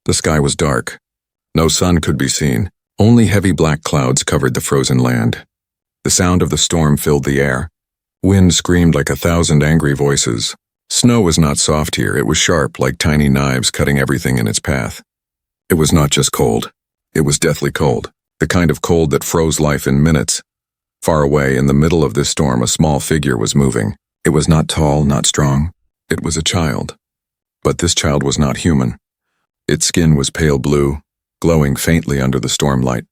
The sky was dark. No sun could be seen. Only heavy black clouds covered the frozen land. The sound of the storm filled the air. Wind screamed like 1,000 angry voices. Snow was not soft here, it was sharp, like tiny knives cutting everything in its path. It was not just cold. It was deathly cold, the kind of cold that froze life in minutes. Far away, in the middle of this storm, a small figure was moving. It was not tall, not strong. It was a child. But this child was not human. Its skin was pale blue, glowing faintly under the storm light.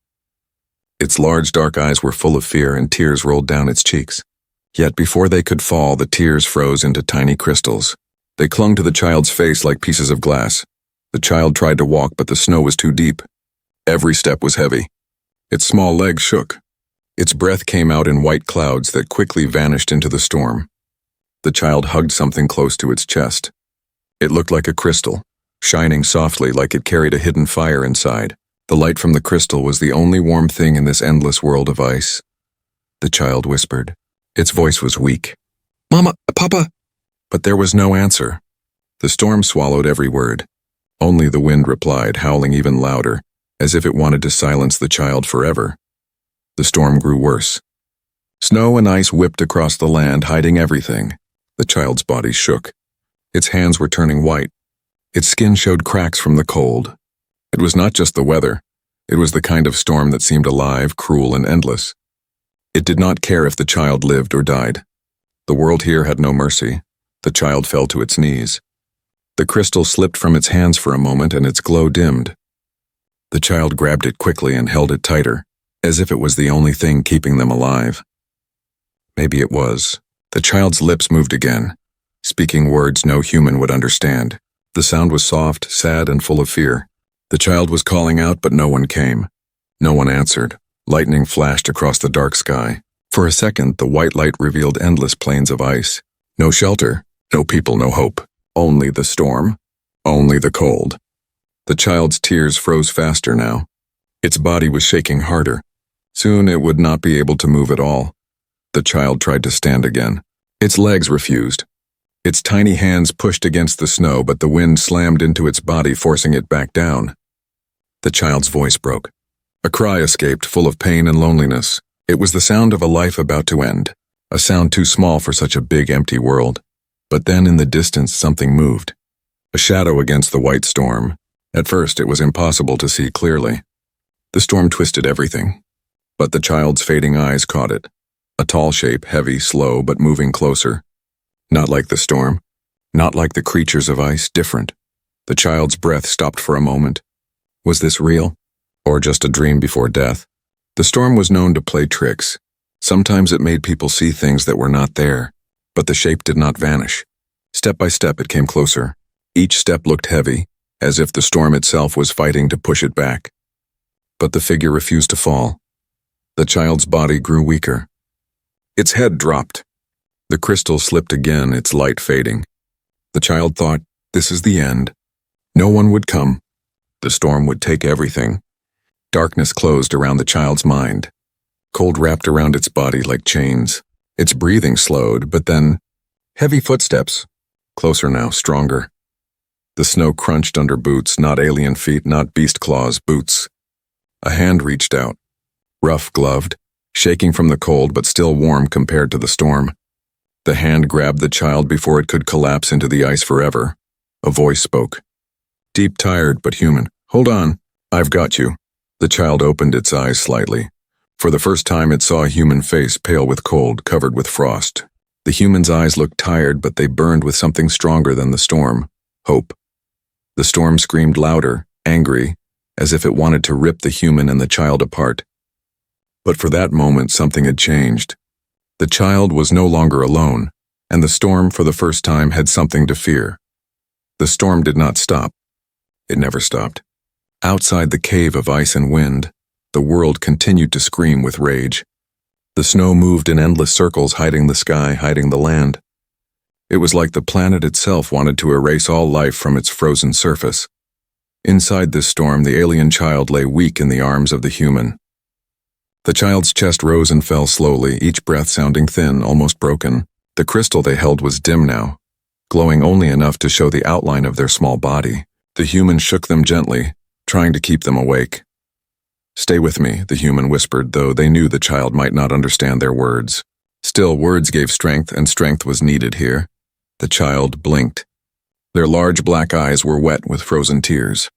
Its large dark eyes were full of fear and tears rolled down its cheeks. Yet before they could fall, the tears froze into tiny crystals. They clung to the child's face like pieces of glass. The child tried to walk, but the snow was too deep. Every step was heavy. Its small legs shook. Its breath came out in white clouds that quickly vanished into the storm. The child hugged something close to its chest. It looked like a crystal, shining softly like it carried a hidden fire inside. The light from the crystal was the only warm thing in this endless world of ice. The child whispered. Its voice was weak. "Mama, Papa!" But there was no answer. The storm swallowed every word. Only the wind replied, howling even louder, as if it wanted to silence the child forever. The storm grew worse. Snow and ice whipped across the land, hiding everything. The child's body shook. Its hands were turning white. Its skin showed cracks from the cold. It was not just the weather. It was the kind of storm that seemed alive, cruel, and endless. It did not care if the child lived or died. The world here had no mercy. The child fell to its knees. The crystal slipped from its hands for a moment and its glow dimmed. The child grabbed it quickly and held it tighter, as if it was the only thing keeping them alive. Maybe it was. The child's lips moved again, speaking words no human would understand. The sound was soft, sad, and full of fear. The child was calling out, but no one came. No one answered. Lightning flashed across the dark sky. For a second, the white light revealed endless plains of ice. No shelter, no people, no hope. Only the storm. Only the cold. The child's tears froze faster now. Its body was shaking harder. Soon it would not be able to move at all. The child tried to stand again. Its legs refused. Its tiny hands pushed against the snow, but the wind slammed into its body, forcing it back down. The child's voice broke. A cry escaped, full of pain and loneliness. It was the sound of a life about to end, a sound too small for such a big, empty world. But then in the distance something moved. A shadow against the white storm. At first it was impossible to see clearly. The storm twisted everything. But the child's fading eyes caught it. A tall shape, heavy, slow, but moving closer. Not like the storm. Not like the creatures of ice, different. The child's breath stopped for a moment. Was this real? Or just a dream before death? The storm was known to play tricks. Sometimes it made people see things that were not there. But the shape did not vanish. Step by step it came closer. Each step looked heavy, as if the storm itself was fighting to push it back. But the figure refused to fall. The child's body grew weaker. Its head dropped. The crystal slipped again, its light fading. The child thought, this is the end. No one would come. The storm would take everything. Darkness closed around the child's mind. Cold wrapped around its body like chains. Its breathing slowed, but then, heavy footsteps. Closer now, stronger. The snow crunched under boots, not alien feet, not beast claws, boots. A hand reached out. Rough, gloved, shaking from the cold but still warm compared to the storm. The hand grabbed the child before it could collapse into the ice forever. A voice spoke. Deep, tired, but human. Hold on, I've got you. The child opened its eyes slightly. For the first time it saw a human face, pale with cold, covered with frost. The human's eyes looked tired, but they burned with something stronger than the storm. Hope. The storm screamed louder, angry, as if it wanted to rip the human and the child apart. But for that moment something had changed. The child was no longer alone, and the storm for the first time had something to fear. The storm did not stop. It never stopped. Outside the cave of ice and wind, the world continued to scream with rage. The snow moved in endless circles, hiding the sky, hiding the land. It was like the planet itself wanted to erase all life from its frozen surface. Inside this storm, the alien child lay weak in the arms of the human. The child's chest rose and fell slowly, each breath sounding thin, almost broken. The crystal they held was dim now, glowing only enough to show the outline of their small body. The human shook them gently, trying to keep them awake. "Stay with me," the human whispered, though they knew the child might not understand their words. Still, words gave strength, and strength was needed here. The child blinked. Their large black eyes were wet with frozen tears.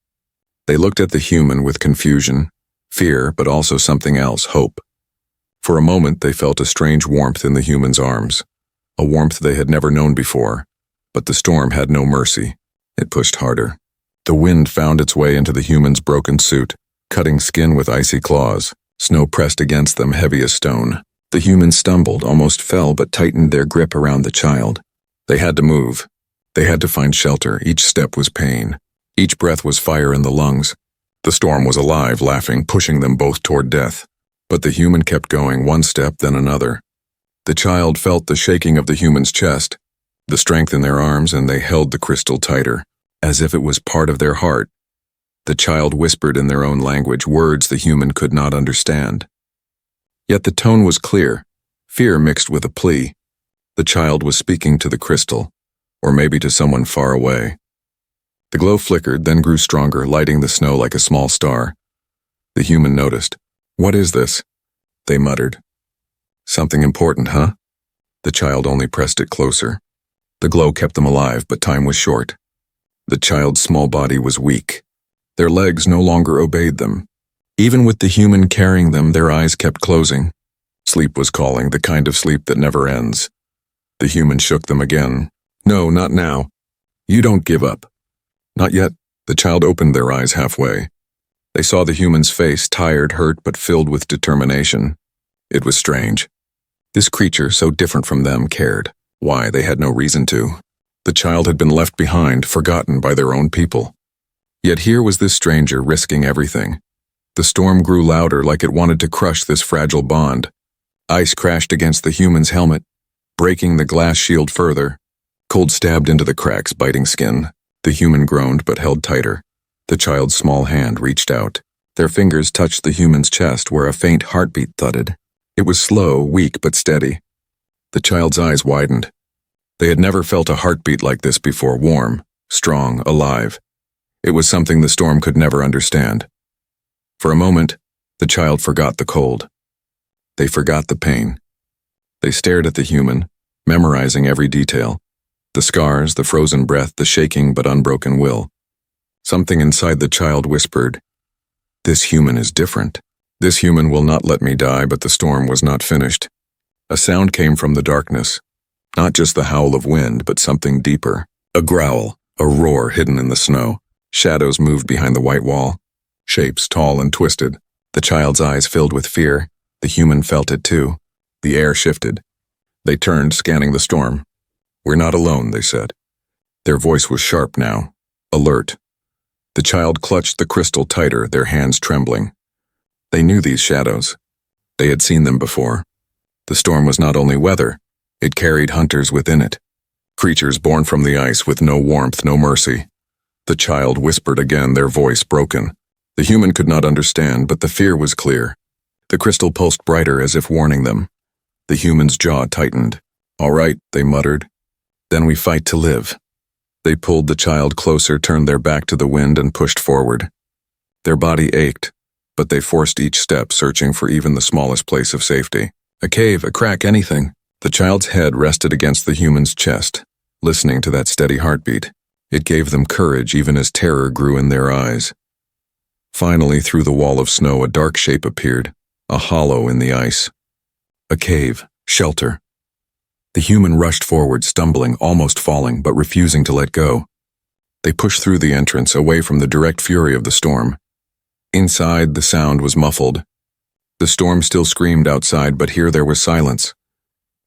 They looked at the human with confusion, fear, but also something else, hope. For a moment they felt a strange warmth in the human's arms, a warmth they had never known before, but the storm had no mercy. It pushed harder. The wind found its way into the human's broken suit, cutting skin with icy claws. Snow pressed against them, heavy as stone. The humans stumbled, almost fell, but tightened their grip around the child. They had to move. They had to find shelter. Each step was pain. Each breath was fire in the lungs. The storm was alive, laughing, pushing them both toward death. But the human kept going, one step, then another. The child felt the shaking of the human's chest, the strength in their arms, and they held the crystal tighter, as if it was part of their heart. The child whispered in their own language, words the human could not understand. Yet the tone was clear, fear mixed with a plea. The child was speaking to the crystal, or maybe to someone far away. The glow flickered, then grew stronger, lighting the snow like a small star. The human noticed. "What is this?" they muttered. "Something important, huh?" The child only pressed it closer. The glow kept them alive, but time was short. The child's small body was weak. Their legs no longer obeyed them. Even with the human carrying them, their eyes kept closing. Sleep was calling, the kind of sleep that never ends. The human shook them again. "No, not now. You don't give up." "Not yet." The child opened their eyes halfway. They saw the human's face, tired, hurt, but filled with determination. It was strange. This creature, so different from them, cared. Why, they had no reason to. The child had been left behind, forgotten by their own people. Yet here was this stranger risking everything. The storm grew louder, like it wanted to crush this fragile bond. Ice crashed against the human's helmet, breaking the glass shield further. Cold stabbed into the cracks, biting skin. The human groaned but held tighter. The child's small hand reached out. Their fingers touched the human's chest where a faint heartbeat thudded. It was slow, weak, but steady. The child's eyes widened. They had never felt a heartbeat like this before, warm, strong, alive. It was something the storm could never understand. For a moment, the child forgot the cold. They forgot the pain. They stared at the human, memorizing every detail. The scars, the frozen breath, the shaking but unbroken will. Something inside the child whispered, "This human is different. This human will not let me die," but the storm was not finished. A sound came from the darkness. Not just the howl of wind, but something deeper. A growl, a roar hidden in the snow. Shadows moved behind the white wall. Shapes, tall and twisted. The child's eyes filled with fear. The human felt it too. The air shifted. They turned, scanning the storm. "We're not alone," they said. Their voice was sharp now, alert. The child clutched the crystal tighter, their hands trembling. They knew these shadows. They had seen them before. The storm was not only weather, it carried hunters within it. Creatures born from the ice with no warmth, no mercy. The child whispered again, their voice broken. The human could not understand, but the fear was clear. The crystal pulsed brighter as if warning them. The human's jaw tightened. "All right," they muttered. "Then we fight to live." They pulled the child closer, turned their back to the wind, and pushed forward. Their body ached, but they forced each step, searching for even the smallest place of safety. A cave, a crack, anything. The child's head rested against the human's chest, listening to that steady heartbeat. It gave them courage even as terror grew in their eyes. Finally, through the wall of snow, a dark shape appeared, a hollow in the ice. A cave, shelter. The human rushed forward, stumbling, almost falling, but refusing to let go. They pushed through the entrance, away from the direct fury of the storm. Inside, the sound was muffled. The storm still screamed outside, but here there was silence,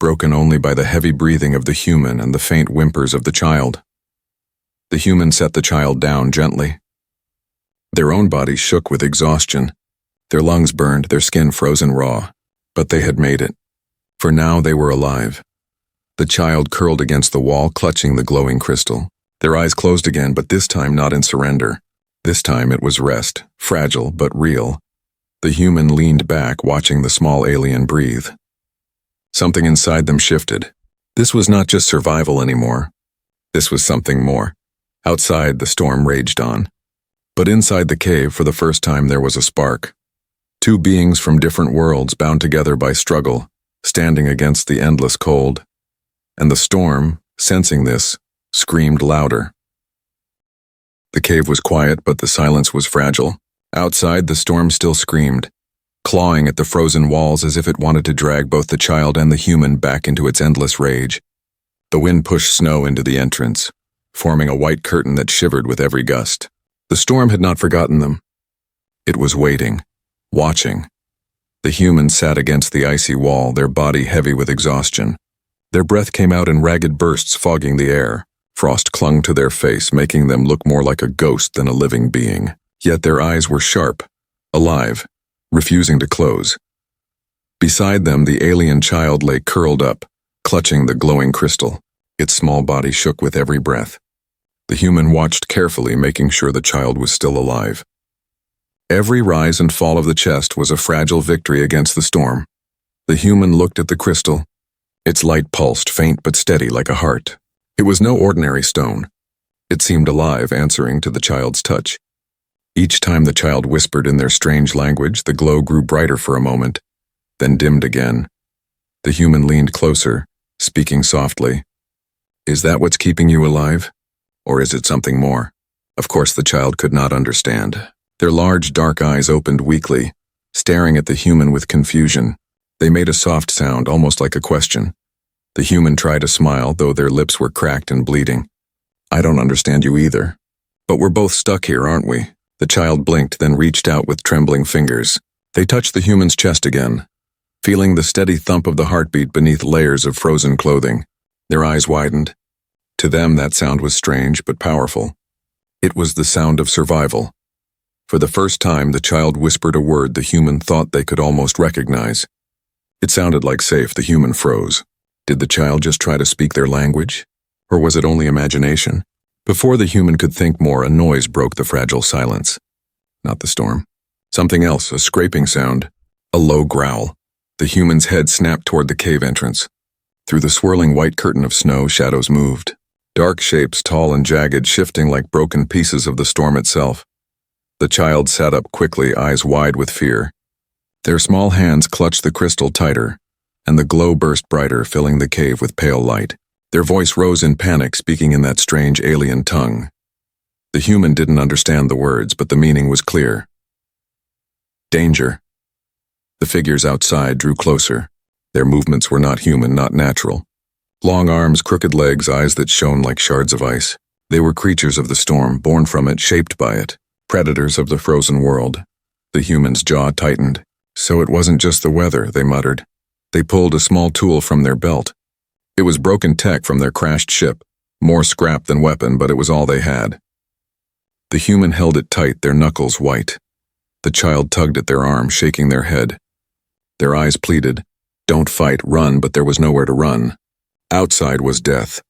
broken only by the heavy breathing of the human and the faint whimpers of the child. The human set the child down gently. Their own bodies shook with exhaustion. Their lungs burned, their skin frozen raw. But they had made it. For now they were alive. The child curled against the wall, clutching the glowing crystal. Their eyes closed again, but this time not in surrender. This time it was rest, fragile but real. The human leaned back, watching the small alien breathe. Something inside them shifted. This was not just survival anymore. This was something more. Outside, the storm raged on. But inside the cave, for the first time, there was a spark. Two beings from different worlds bound together by struggle, standing against the endless cold. And the storm, sensing this, screamed louder. The cave was quiet, but the silence was fragile. Outside, the storm still screamed, clawing at the frozen walls as if it wanted to drag both the child and the human back into its endless rage. The wind pushed snow into the entrance, forming a white curtain that shivered with every gust. The storm had not forgotten them. It was waiting, watching. The humans sat against the icy wall, their body heavy with exhaustion. Their breath came out in ragged bursts, fogging the air. Frost clung to their face, making them look more like a ghost than a living being. Yet their eyes were sharp, alive, refusing to close. Beside them, the alien child lay curled up, clutching the glowing crystal. Its small body shook with every breath. The human watched carefully, making sure the child was still alive. Every rise and fall of the chest was a fragile victory against the storm. The human looked at the crystal. Its light pulsed, faint but steady like a heart. It was no ordinary stone. It seemed alive, answering to the child's touch. Each time the child whispered in their strange language, the glow grew brighter for a moment, then dimmed again. The human leaned closer, speaking softly. "Is that what's keeping you alive? Or is it something more?" Of course, the child could not understand. Their large, dark eyes opened weakly, staring at the human with confusion. They made a soft sound, almost like a question. The human tried to smile, though their lips were cracked and bleeding. "I don't understand you either. But we're both stuck here, aren't we?" The child blinked, then reached out with trembling fingers. They touched the human's chest again, feeling the steady thump of the heartbeat beneath layers of frozen clothing. Their eyes widened. To them, that sound was strange but powerful. It was the sound of survival. For the first time, the child whispered a word the human thought they could almost recognize. It sounded like safe. The human froze. Did the child just try to speak their language? Or was it only imagination? Before the human could think more, a noise broke the fragile silence. Not the storm. Something else, a scraping sound. A low growl. The human's head snapped toward the cave entrance. Through the swirling white curtain of snow, shadows moved. Dark shapes, tall and jagged, shifting like broken pieces of the storm itself. The child sat up quickly, eyes wide with fear. Their small hands clutched the crystal tighter, and the glow burst brighter, filling the cave with pale light. Their voice rose in panic, speaking in that strange alien tongue. The human didn't understand the words, but the meaning was clear. Danger. The figures outside drew closer. Their movements were not human, not natural. Long arms, crooked legs, eyes that shone like shards of ice. They were creatures of the storm, born from it, shaped by it. Predators of the frozen world. The human's jaw tightened. So it wasn't just the weather, they muttered. They pulled a small tool from their belt. It was broken tech from their crashed ship. More scrap than weapon, but it was all they had. The human held it tight, their knuckles white. The child tugged at their arm, shaking their head. Their eyes pleaded, "Don't fight, run," but there was nowhere to run. Outside was death.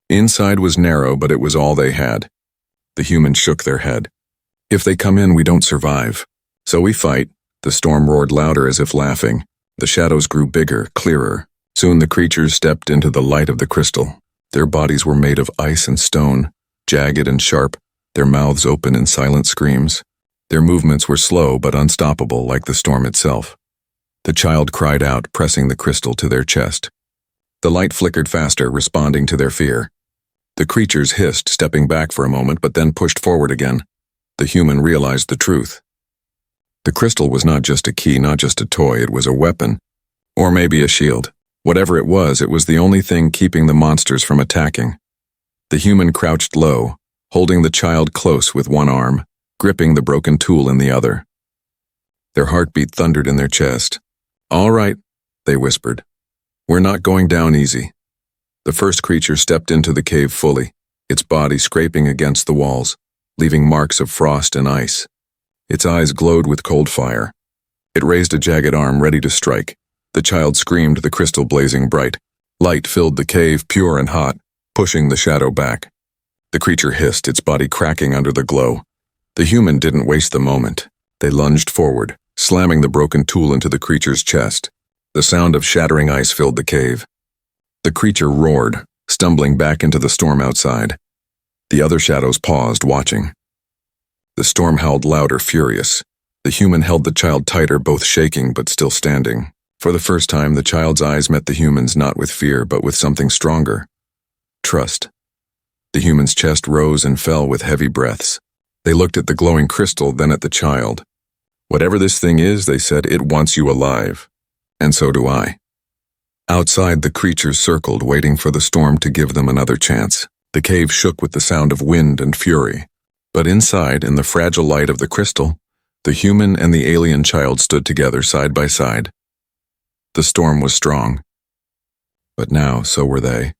Inside was narrow, but it was all they had. The human shook their head. "If they come in, we don't survive. So we fight." The storm roared louder, as if laughing. The shadows grew bigger, clearer. Soon the creatures stepped into the light of the crystal. Their bodies were made of ice and stone, jagged and sharp, their mouths open in silent screams. Their movements were slow but unstoppable, like the storm itself. The child cried out, pressing the crystal to their chest. The light flickered faster, responding to their fear. The creatures hissed, stepping back for a moment, but then pushed forward again. The human realized the truth. The crystal was not just a key, not just a toy, it was a weapon. Or maybe a shield. Whatever it was the only thing keeping the monsters from attacking. The human crouched low, holding the child close with one arm, gripping the broken tool in the other. Their heartbeat thundered in their chest. "All right," they whispered. "We're not going down easy." The first creature stepped into the cave fully, its body scraping against the walls, leaving marks of frost and ice. Its eyes glowed with cold fire. It raised a jagged arm, ready to strike. The child screamed, the crystal blazing bright. Light filled the cave, pure and hot, pushing the shadow back. The creature hissed, its body cracking under the glow. The human didn't waste the moment. They lunged forward, slamming the broken tool into the creature's chest. The sound of shattering ice filled the cave. The creature roared, stumbling back into the storm outside. The other shadows paused, watching. The storm howled louder, furious. The human held the child tighter, both shaking but still standing. For the first time, the child's eyes met the human's, not with fear, but with something stronger. Trust. The human's chest rose and fell with heavy breaths. They looked at the glowing crystal, then at the child. "Whatever this thing is," they said, "it wants you alive. And so do I." Outside, the creatures circled, waiting for the storm to give them another chance. The cave shook with the sound of wind and fury. But inside, in the fragile light of the crystal, the human and the alien child stood together side by side. The storm was strong. But now, so were they.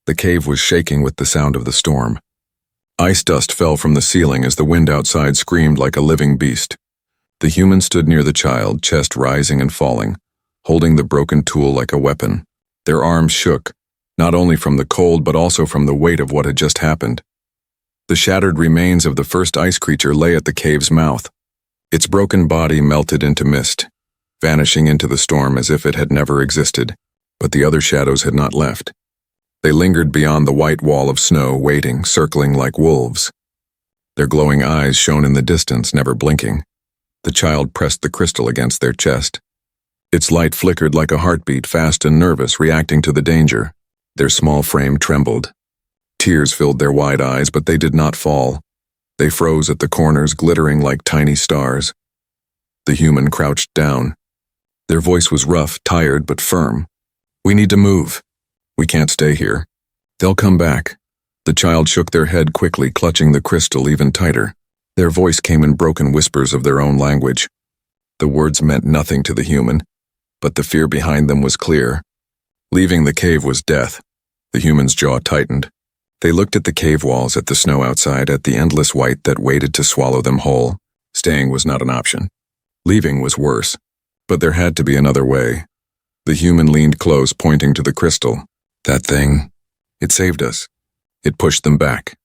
The cave was shaking with the sound of the storm. Ice dust fell from the ceiling as the wind outside screamed like a living beast. The human stood near the child, chest rising and falling, holding the broken tool like a weapon. Their arms shook, not only from the cold but also from the weight of what had just happened. The shattered remains of the first ice creature lay at the cave's mouth. Its broken body melted into mist, vanishing into the storm as if it had never existed. But the other shadows had not left. They lingered beyond the white wall of snow, waiting, circling like wolves. Their glowing eyes shone in the distance, never blinking. The child pressed the crystal against their chest. Its light flickered like a heartbeat, fast and nervous, reacting to the danger. Their small frame trembled. Tears filled their wide eyes, but they did not fall. They froze at the corners, glittering like tiny stars. The human crouched down. Their voice was rough, tired, but firm. "We need to move. We can't stay here. They'll come back." The child shook their head quickly, clutching the crystal even tighter. Their voice came in broken whispers of their own language. The words meant nothing to the human, but the fear behind them was clear. Leaving the cave was death. The human's jaw tightened. They looked at the cave walls, at the snow outside, at the endless white that waited to swallow them whole. Staying was not an option. Leaving was worse. But there had to be another way. The human leaned close, pointing to the crystal. "That thing, it saved us. It pushed them back.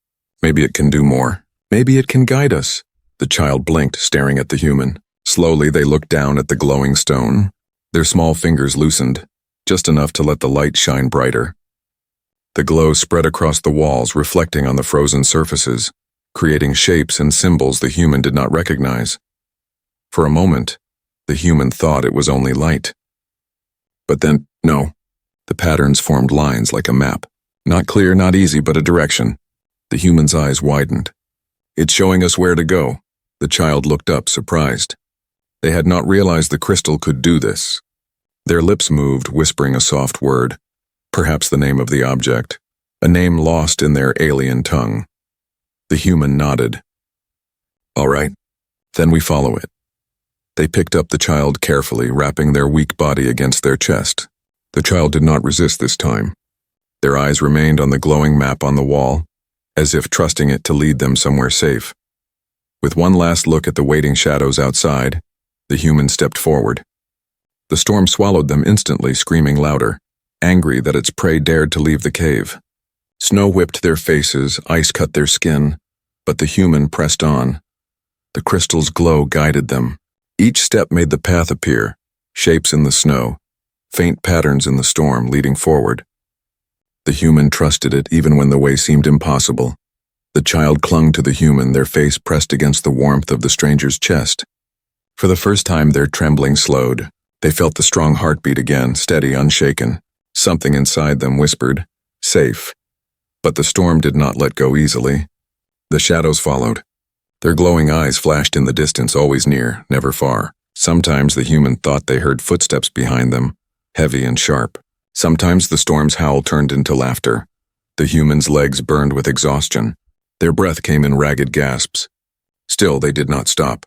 Maybe it can do more. Maybe it can guide us." The child blinked, staring at the human. Slowly, they looked down at the glowing stone. Their small fingers loosened, just enough to let the light shine brighter. The glow spread across the walls, reflecting on the frozen surfaces, creating shapes and symbols the human did not recognize. For a moment, the human thought it was only light. But then, no. The patterns formed lines like a map. Not clear, not easy, but a direction. The human's eyes widened. "It's showing us where to go." The child looked up, surprised. They had not realized the crystal could do this. Their lips moved, whispering a soft word, perhaps the name of the object, a name lost in their alien tongue. The human nodded. "All right, then we follow it." They picked up the child carefully, wrapping their weak body against their chest. The child did not resist this time. Their eyes remained on the glowing map on the wall, as if trusting it to lead them somewhere safe. With one last look at the waiting shadows outside, the human stepped forward. The storm swallowed them instantly, screaming louder, angry that its prey dared to leave the cave. Snow whipped their faces, ice cut their skin, but the human pressed on. The crystal's glow guided them. Each step made the path appear, shapes in the snow, faint patterns in the storm leading forward. The human trusted it even when the way seemed impossible. The child clung to the human, their face pressed against the warmth of the stranger's chest. For the first time, their trembling slowed. They felt the strong heartbeat again, steady, unshaken. Something inside them whispered, "Safe." But the storm did not let go easily. The shadows followed. Their glowing eyes flashed in the distance, always near, never far. Sometimes the human thought they heard footsteps behind them, heavy and sharp. Sometimes the storm's howl turned into laughter. The human's legs burned with exhaustion. Their breath came in ragged gasps. Still, they did not stop.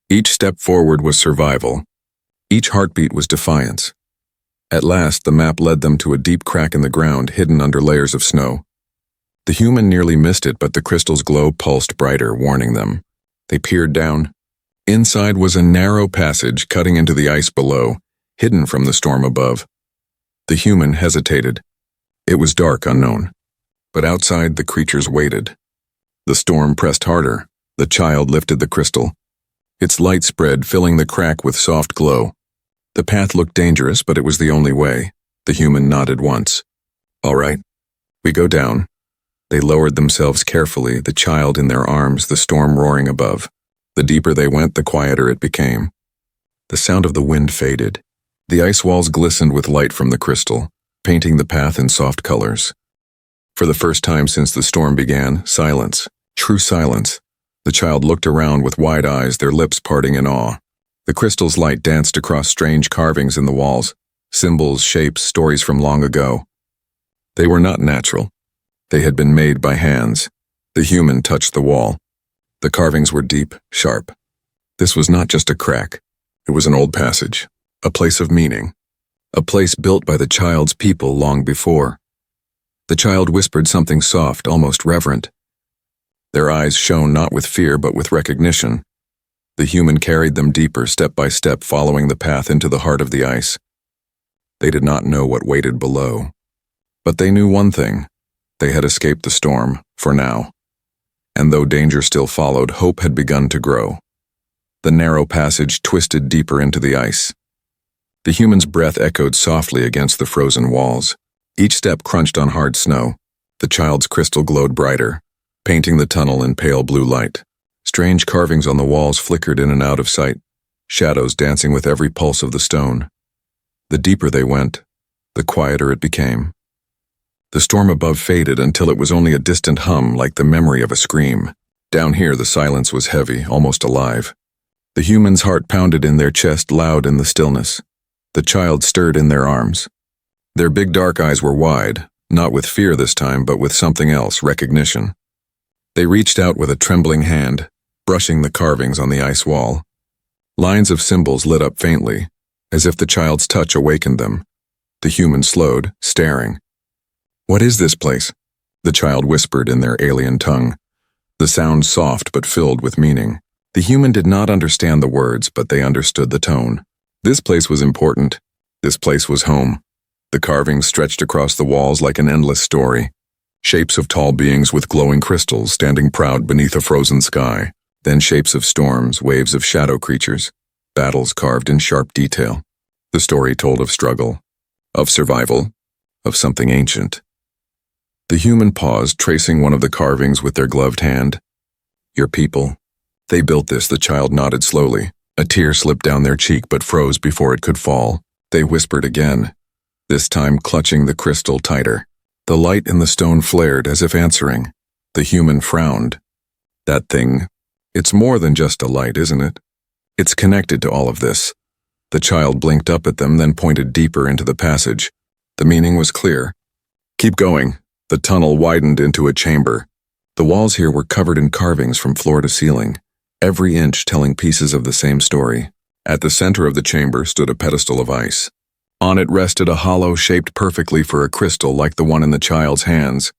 Each step forward was survival. Each heartbeat was defiance. At last, the map led them to a deep crack in the ground, hidden under layers of snow. The human nearly missed it, but the crystal's glow pulsed brighter, warning them. They peered down. Inside was a narrow passage cutting into the ice below, hidden from the storm above. The human hesitated. It was dark, unknown. But outside, the creatures waited. The storm pressed harder. The child lifted the crystal. Its light spread, filling the crack with soft glow. The path looked dangerous, but it was the only way. The human nodded once. "All right, we go down." They lowered themselves carefully, the child in their arms, the storm roaring above. The deeper they went, the quieter it became. The sound of the wind faded. The ice walls glistened with light from the crystal, painting the path in soft colors. For the first time since the storm began, silence, true silence. The child looked around with wide eyes, their lips parting in awe. The crystal's light danced across strange carvings in the walls, symbols, shapes, stories from long ago. They were not natural. They had been made by hands. The human touched the wall. The carvings were deep, sharp. This was not just a crack. It was an old passage, a place of meaning, a place built by the child's people long before. The child whispered something soft, almost reverent. Their eyes shone not with fear but with recognition. The human carried them deeper, step by step, following the path into the heart of the ice. They did not know what waited below. But they knew one thing. They had escaped the storm, for now. And though danger still followed, hope had begun to grow. The narrow passage twisted deeper into the ice. The human's breath echoed softly against the frozen walls. Each step crunched on hard snow. The child's crystal glowed brighter, painting the tunnel in pale blue light. Strange carvings on the walls flickered in and out of sight, shadows dancing with every pulse of the stone. The deeper they went, the quieter it became. The storm above faded until it was only a distant hum, like the memory of a scream. Down here the silence was heavy, almost alive. The human's heart pounded in their chest, loud in the stillness. The child stirred in their arms. Their big dark eyes were wide, not with fear this time, but with something else, recognition. They reached out with a trembling hand, brushing the carvings on the ice wall. Lines of symbols lit up faintly, as if the child's touch awakened them. The human slowed, staring. "What is this place?" the child whispered in their alien tongue. The sound soft but filled with meaning. The human did not understand the words, but they understood the tone. This place was important. This place was home. The carvings stretched across the walls like an endless story. Shapes of tall beings with glowing crystals standing proud beneath a frozen sky. Then shapes of storms, waves of shadow creatures, battles carved in sharp detail. The story told of struggle, of survival, of something ancient. The human paused, tracing one of the carvings with their gloved hand. "Your people. They built this," the child nodded slowly. A tear slipped down their cheek but froze before it could fall. They whispered again, this time clutching the crystal tighter. The light in the stone flared as if answering. The human frowned. "That thing, it's more than just a light, isn't it? It's connected to all of this." The child blinked up at them, then pointed deeper into the passage. The meaning was clear. "Keep going." The tunnel widened into a chamber. The walls here were covered in carvings from floor to ceiling, every inch telling pieces of the same story. At the center of the chamber stood a pedestal of ice. On it rested a hollow shaped perfectly for a crystal like the one in the child's hands.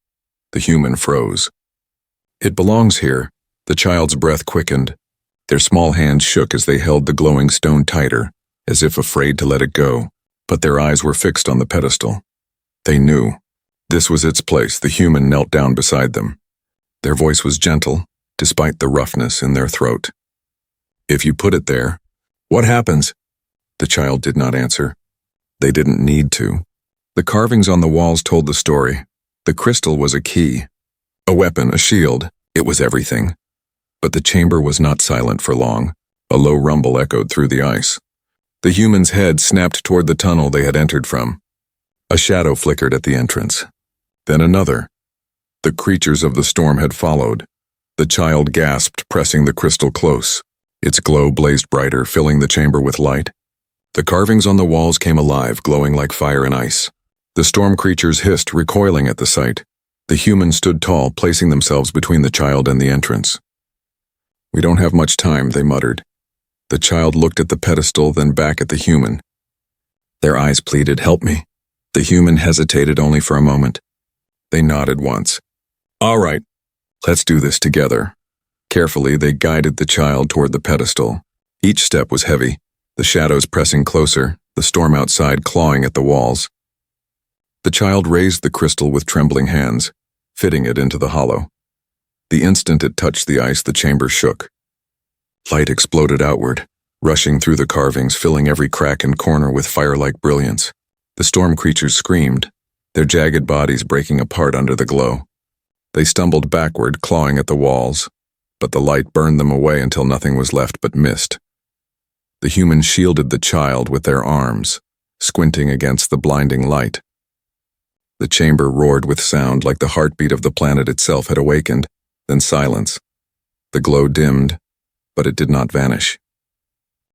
The human froze. "It belongs here." The child's breath quickened. Their small hands shook as they held the glowing stone tighter, as if afraid to let it go, but their eyes were fixed on the pedestal. They knew. This was its place. The human knelt down beside them. Their voice was gentle, despite the roughness in their throat. "If you put it there, what happens?" The child did not answer. They didn't need to. The carvings on the walls told the story. The crystal was a key, a weapon, a shield. It was everything. But the chamber was not silent for long. A low rumble echoed through the ice. The human's head snapped toward the tunnel they had entered from. A shadow flickered at the entrance. Then another. The creatures of the storm had followed. The child gasped, pressing the crystal close. Its glow blazed brighter, filling the chamber with light. The carvings on the walls came alive, glowing like fire and ice. The storm creatures hissed, recoiling at the sight. The humans stood tall, placing themselves between the child and the entrance. "We don't have much time," they muttered. The child looked at the pedestal, then back at the human. Their eyes pleaded, "Help me." The human hesitated only for a moment. They nodded once. "All right, let's do this together." Carefully, they guided the child toward the pedestal. Each step was heavy, the shadows pressing closer, the storm outside clawing at the walls. The child raised the crystal with trembling hands, fitting it into the hollow. The instant it touched the ice, the chamber shook. Light exploded outward, rushing through the carvings, filling every crack and corner with fire-like brilliance. The storm creatures screamed, their jagged bodies breaking apart under the glow. They stumbled backward, clawing at the walls, but the light burned them away until nothing was left but mist. The humans shielded the child with their arms, squinting against the blinding light. The chamber roared with sound like the heartbeat of the planet itself had awakened, then silence. The glow dimmed, but it did not vanish.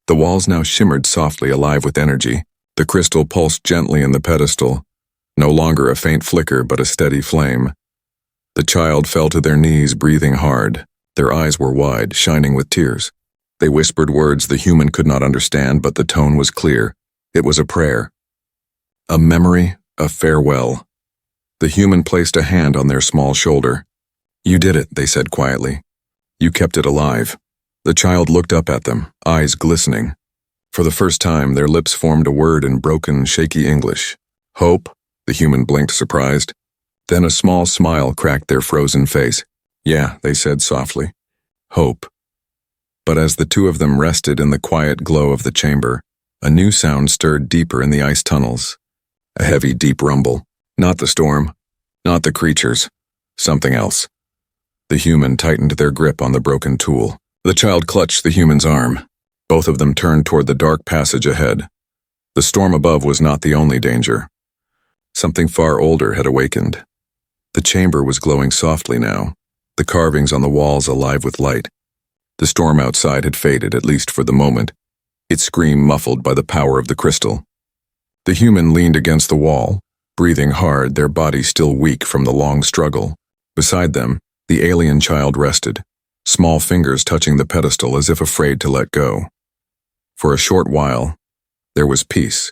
The walls now shimmered softly, alive with energy. The crystal pulsed gently in the pedestal, no longer a faint flicker but a steady flame. The child fell to their knees, breathing hard. Their eyes were wide, shining with tears. They whispered words the human could not understand, but the tone was clear. It was a prayer. A memory, a farewell. The human placed a hand on their small shoulder. "You did it," they said quietly. "You kept it alive." The child looked up at them, eyes glistening. For the first time, their lips formed a word in broken, shaky English. "Hope?" The human blinked, surprised. Then a small smile cracked their frozen face. "Yeah," they said softly. "Hope." But as the two of them rested in the quiet glow of the chamber, a new sound stirred deeper in the ice tunnels. A heavy, deep rumble. Not the storm, not the creatures, something else. The human tightened their grip on the broken tool. The child clutched the human's arm. Both of them turned toward the dark passage ahead. The storm above was not the only danger. Something far older had awakened. The chamber was glowing softly now, the carvings on the walls alive with light. The storm outside had faded, at least for the moment, its scream muffled by the power of the crystal. The human leaned against the wall, breathing hard, their bodies still weak from the long struggle. Beside them, the alien child rested, small fingers touching the pedestal as if afraid to let go. For a short while, there was peace.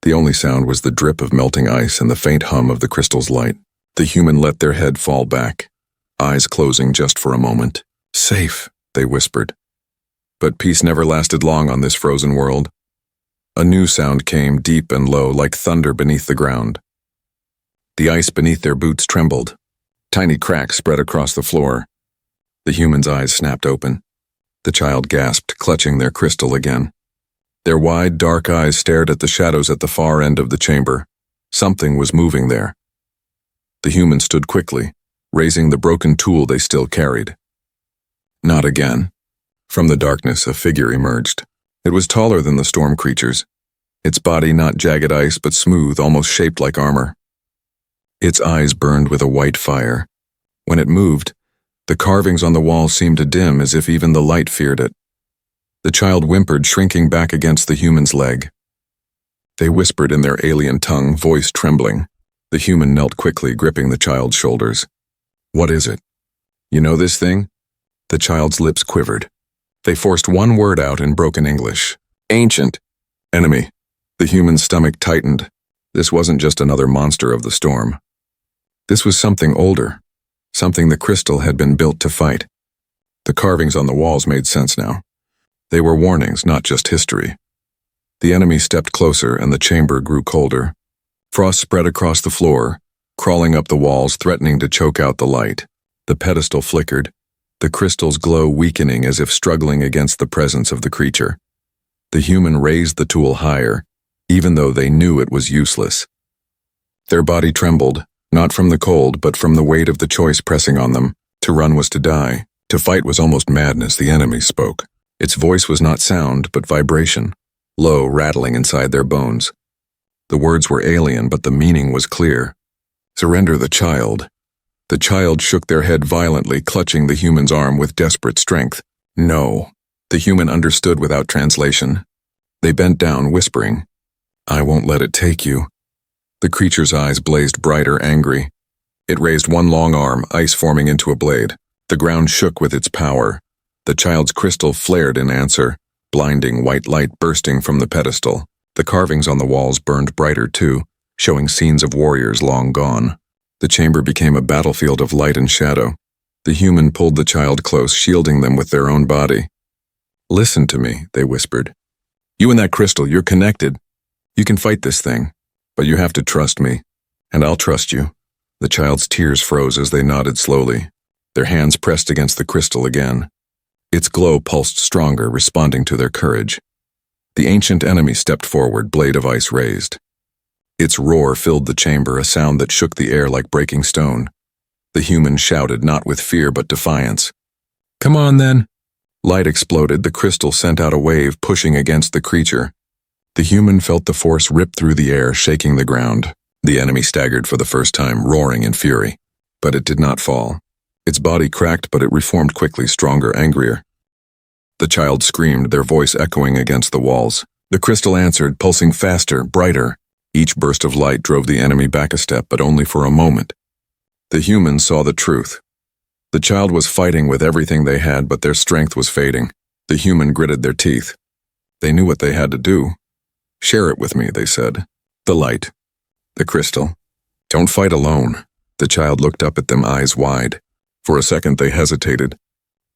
The only sound was the drip of melting ice and the faint hum of the crystal's light. The human let their head fall back, eyes closing just for a moment. "Safe," they whispered. But peace never lasted long on this frozen world. A new sound came, deep and low, like thunder beneath the ground. The ice beneath their boots trembled. Tiny cracks spread across the floor. The human's eyes snapped open. The child gasped, clutching their crystal again. Their wide, dark eyes stared at the shadows at the far end of the chamber. Something was moving there. The human stood quickly, raising the broken tool they still carried. Not again. From the darkness, a figure emerged. It was taller than the storm creatures, its body not jagged ice but smooth, almost shaped like armor. Its eyes burned with a white fire. When it moved, the carvings on the wall seemed to dim as if even the light feared it. The child whimpered, shrinking back against the human's leg. They whispered in their alien tongue, voice trembling. The human knelt quickly, gripping the child's shoulders. "What is it? You know this thing?" The child's lips quivered. They forced one word out in broken English. "Ancient. Enemy." The human's stomach tightened. This wasn't just another monster of the storm. This was something older, something the crystal had been built to fight. The carvings on the walls made sense now. They were warnings, not just history. The enemy stepped closer and the chamber grew colder. Frost spread across the floor, crawling up the walls, threatening to choke out the light. The pedestal flickered, the crystal's glow weakening as if struggling against the presence of the creature. The human raised the tool higher, even though they knew it was useless. Their body trembled, not from the cold, but from the weight of the choice pressing on them. To run was to die. To fight was almost madness. The enemy spoke. Its voice was not sound, but vibration, low, rattling inside their bones. The words were alien, but the meaning was clear. "Surrender the child." The child shook their head violently, clutching the human's arm with desperate strength. "No." The human understood without translation. They bent down, whispering, "I won't let it take you." The creature's eyes blazed brighter, angry. It raised one long arm, ice forming into a blade. The ground shook with its power. The child's crystal flared in answer, blinding white light bursting from the pedestal. The carvings on the walls burned brighter too, showing scenes of warriors long gone. The chamber became a battlefield of light and shadow. The human pulled the child close, shielding them with their own body. "Listen to me," they whispered. "You and that crystal, you're connected. You can fight this thing, but you have to trust me, and I'll trust you." The child's tears froze as they nodded slowly. Their hands pressed against the crystal again. Its glow pulsed stronger, responding to their courage. The ancient enemy stepped forward, blade of ice raised. Its roar filled the chamber, a sound that shook the air like breaking stone. The human shouted, not with fear but defiance. "Come on, then." Light exploded. The crystal sent out a wave, pushing against the creature. The human felt the force rip through the air, shaking the ground. The enemy staggered for the first time, roaring in fury. But it did not fall. Its body cracked, but it reformed quickly, stronger, angrier. The child screamed, their voice echoing against the walls. The crystal answered, pulsing faster, brighter. Each burst of light drove the enemy back a step, but only for a moment. The human saw the truth. The child was fighting with everything they had, but their strength was fading. The human gritted their teeth. They knew what they had to do. "Share it with me," they said. The light. The crystal. "Don't fight alone." The child looked up at them, eyes wide. For a second they hesitated.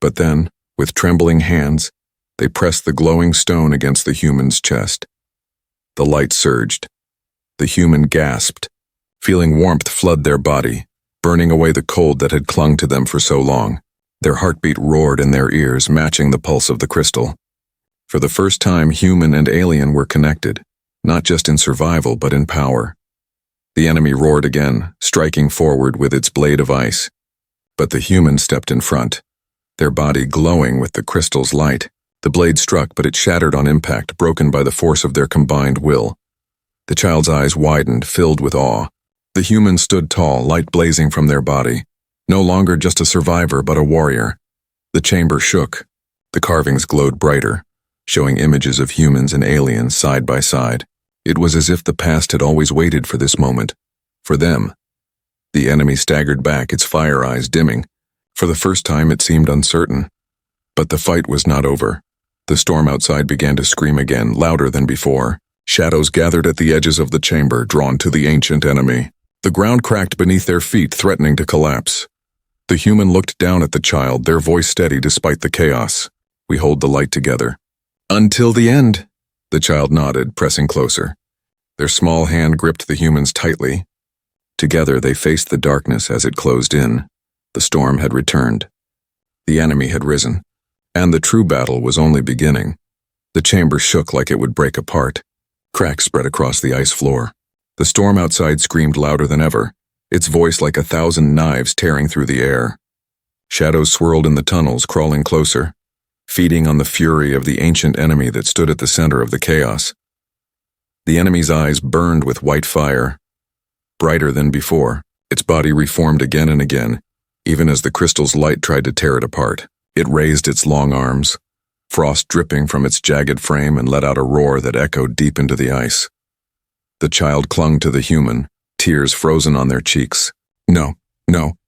But then, with trembling hands, they pressed the glowing stone against the human's chest. The light surged. The human gasped, feeling warmth flood their body, burning away the cold that had clung to them for so long. Their heartbeat roared in their ears, matching the pulse of the crystal. For the first time, human and alien were connected, not just in survival but in power. The enemy roared again, striking forward with its blade of ice. But the human stepped in front, their body glowing with the crystal's light. The blade struck, but it shattered on impact, broken by the force of their combined will. The child's eyes widened, filled with awe. The human stood tall, light blazing from their body, no longer just a survivor but a warrior. The chamber shook. The carvings glowed brighter, showing images of humans and aliens side by side. It was as if the past had always waited for this moment. For them. The enemy staggered back, its fire eyes dimming. For the first time it seemed uncertain. But the fight was not over. The storm outside began to scream again, louder than before. Shadows gathered at the edges of the chamber, drawn to the ancient enemy. The ground cracked beneath their feet, threatening to collapse. The human looked down at the child, their voice steady despite the chaos. "We hold the light together." "Until the end," the child nodded, pressing closer. Their small hand gripped the human's tightly. Together they faced the darkness as it closed in. The storm had returned. The enemy had risen. And the true battle was only beginning. The chamber shook like it would break apart. Cracks spread across the ice floor. The storm outside screamed louder than ever, its voice like 1,000 knives tearing through the air. Shadows swirled in the tunnels, crawling closer, feeding on the fury of the ancient enemy that stood at the center of the chaos. The enemy's eyes burned with white fire, brighter than before. Its body reformed again and again, even as the crystal's light tried to tear it apart. It raised its long arms, frost dripping from its jagged frame, and let out a roar that echoed deep into the ice. The child clung to the human, tears frozen on their cheeks. "No, no,"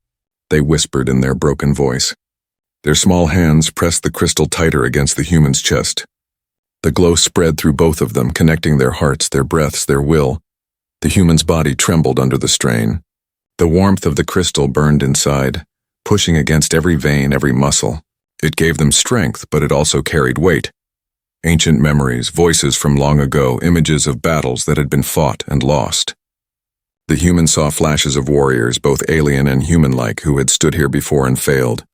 they whispered in their broken voice. Their small hands pressed the crystal tighter against the human's chest. The glow spread through both of them, connecting their hearts, their breaths, their will. The human's body trembled under the strain. The warmth of the crystal burned inside, pushing against every vein, every muscle. It gave them strength, but it also carried weight. Ancient memories, voices from long ago, images of battles that had been fought and lost. The human saw flashes of warriors, both alien and human-like, who had stood here before and failed.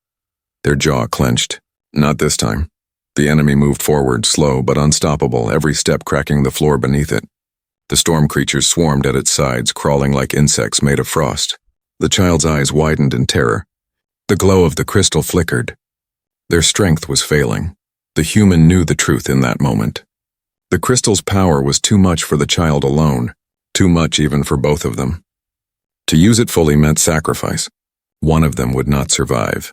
Their jaw clenched. Not this time. The enemy moved forward, slow but unstoppable, every step cracking the floor beneath it. The storm creatures swarmed at its sides, crawling like insects made of frost. The child's eyes widened in terror. The glow of the crystal flickered. Their strength was failing. The human knew the truth in that moment. The crystal's power was too much for the child alone, too much even for both of them. To use it fully meant sacrifice. One of them would not survive.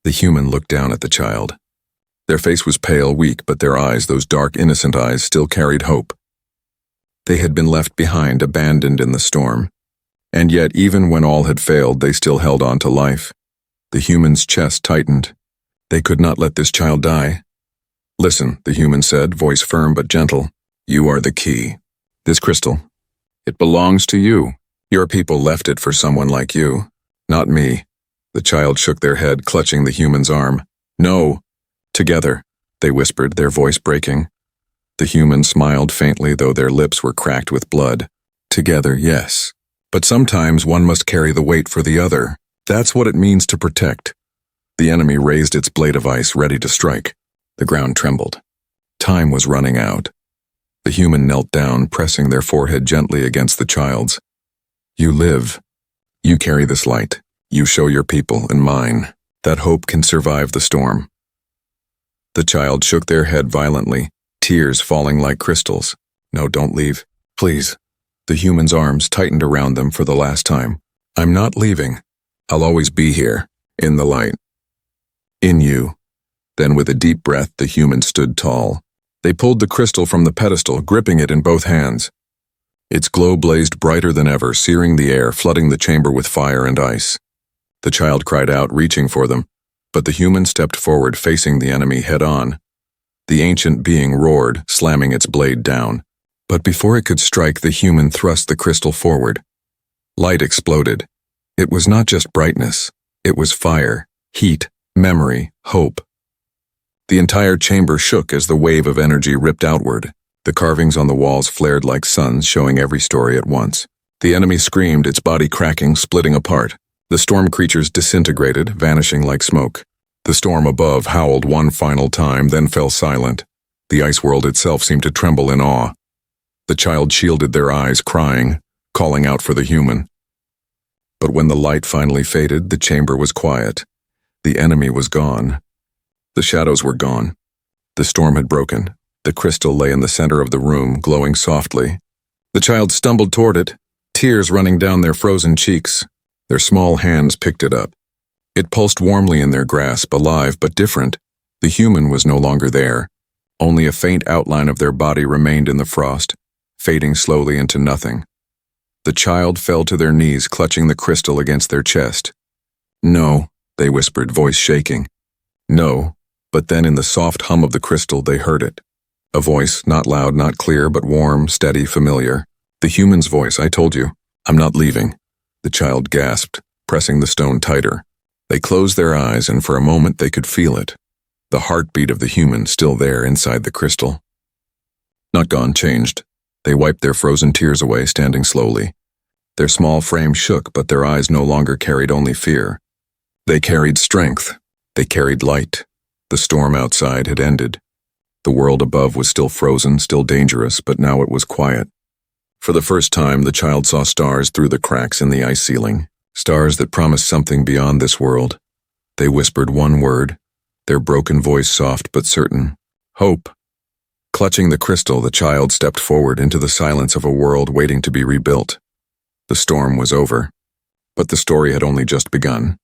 The human looked down at the child. Their face was pale, weak, but their eyes, those dark, innocent eyes, still carried hope. They had been left behind, abandoned in the storm. And yet, even when all had failed, they still held on to life. The human's chest tightened. They could not let this child die. "Listen," the human said, voice firm but gentle. "You are the key. This crystal, it belongs to you. Your people left it for someone like you, not me." The child shook their head, clutching the human's arm. "No." "Together," they whispered, their voice breaking. The human smiled faintly, though their lips were cracked with blood. "Together, yes. But sometimes one must carry the weight for the other. That's what it means to protect." The enemy raised its blade of ice, ready to strike. The ground trembled. Time was running out. The human knelt down, pressing their forehead gently against the child's. "You live. You carry this light. You show your people and mine that hope can survive the storm." The child shook their head violently, tears falling like crystals. "No, don't leave. Please." The human's arms tightened around them for the last time. "I'm not leaving. I'll always be here, in the light. In you." Then with a deep breath, the human stood tall. They pulled the crystal from the pedestal, gripping it in both hands. Its glow blazed brighter than ever, searing the air, flooding the chamber with fire and ice. The child cried out, reaching for them, but the human stepped forward, facing the enemy head-on. The ancient being roared, slamming its blade down. But before it could strike, the human thrust the crystal forward. Light exploded. It was not just brightness. It was fire, heat, memory, hope. The entire chamber shook as the wave of energy ripped outward. The carvings on the walls flared like suns, showing every story at once. The enemy screamed, its body cracking, splitting apart. The storm creatures disintegrated, vanishing like smoke. The storm above howled one final time, then fell silent. The ice world itself seemed to tremble in awe. The child shielded their eyes, crying, calling out for the human. But when the light finally faded, the chamber was quiet. The enemy was gone. The shadows were gone. The storm had broken. The crystal lay in the center of the room, glowing softly. The child stumbled toward it, tears running down their frozen cheeks. Their small hands picked it up. It pulsed warmly in their grasp, alive but different. The human was no longer there. Only a faint outline of their body remained in the frost, fading slowly into nothing. The child fell to their knees, clutching the crystal against their chest. "No," they whispered, voice shaking. "No." But then in the soft hum of the crystal, they heard it. A voice, not loud, not clear, but warm, steady, familiar. The human's voice. "I told you, I'm not leaving." The child gasped, pressing the stone tighter. They closed their eyes, and for a moment they could feel it. The heartbeat of the human still there inside the crystal. Not gone, changed. They wiped their frozen tears away, standing slowly. Their small frame shook, but their eyes no longer carried only fear. They carried strength. They carried light. The storm outside had ended. The world above was still frozen, still dangerous, but now it was quiet. For the first time, the child saw stars through the cracks in the ice ceiling, stars that promised something beyond this world. They whispered one word, their broken voice soft but certain: hope. Clutching the crystal, the child stepped forward into the silence of a world waiting to be rebuilt. The storm was over, but the story had only just begun.